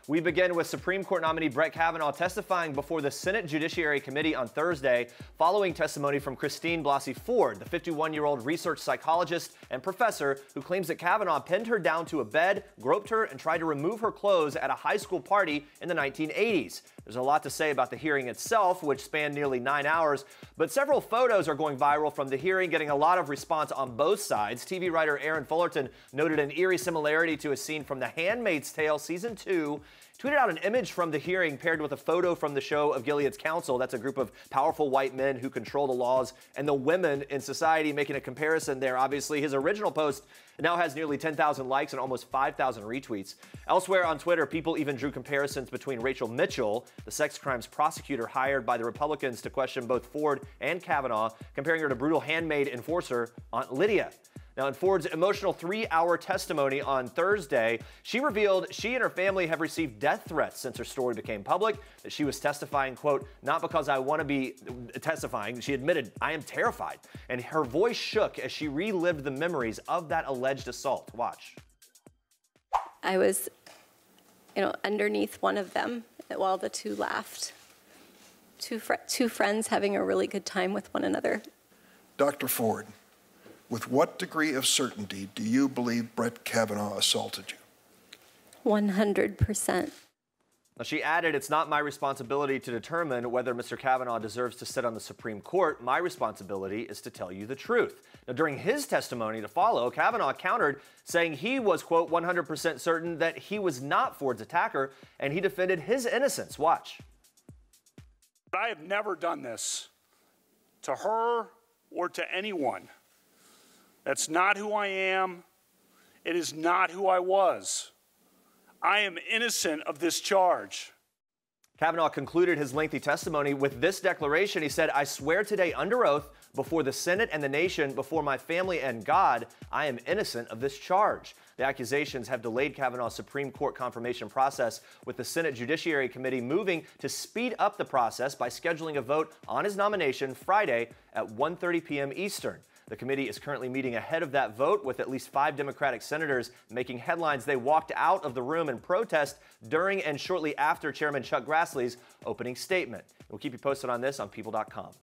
We begin with Supreme Court nominee Brett Kavanaugh testifying before the Senate Judiciary Committee on Thursday, following testimony from Christine Blasey Ford, the 51-year-old research psychologist and professor who claims that Kavanaugh pinned her down to a bed, groped her, and tried to remove her clothes at a high school party in the 1980s. There's a lot to say about the hearing itself, which spanned nearly 9 hours, but several photos are going viral from the hearing, getting a lot of response on both sides. TV writer Aaron Fullerton noted an eerie similarity to a scene from The Handmaid's Tale Season 2, tweeted out an image from the hearing paired with a photo from the show of Gilead's Council. That's a group of powerful white men who control the laws and the women in society, making a comparison there. Obviously, his original post now has nearly 10,000 likes and almost 5,000 retweets. Elsewhere on Twitter, people even drew comparisons between Rachel Mitchell, the sex crimes prosecutor hired by the Republicans to question both Ford and Kavanaugh, comparing her to brutal handmaid enforcer Aunt Lydia. Now, in Ford's emotional 3-hour testimony on Thursday, she revealed she and her family have received death threats since her story became public, that she was testifying, quote, not because I want to be testifying. She admitted, I am terrified. And her voice shook as she relived the memories of that alleged assault. Watch. I was, underneath one of them while the two laughed. Two friends having a really good time with one another. Dr. Ford, with what degree of certainty do you believe Brett Kavanaugh assaulted you? 100%. Now, she added, it's not my responsibility to determine whether Mr. Kavanaugh deserves to sit on the Supreme Court. My responsibility is to tell you the truth. Now, during his testimony to follow, Kavanaugh countered, saying he was, quote, 100% certain that he was not Ford's attacker, and he defended his innocence. Watch. I have never done this to her or to anyone. That's not who I am. It is not who I was. I am innocent of this charge. Kavanaugh concluded his lengthy testimony with this declaration. He said, I swear today under oath before the Senate and the nation, before my family and God, I am innocent of this charge. The accusations have delayed Kavanaugh's Supreme Court confirmation process, with the Senate Judiciary Committee moving to speed up the process by scheduling a vote on his nomination Friday at 1:30 p.m. Eastern. The committee is currently meeting ahead of that vote, with at least 5 Democratic senators making headlines. They walked out of the room in protest during and shortly after Chairman Chuck Grassley's opening statement. We'll keep you posted on this on People.com.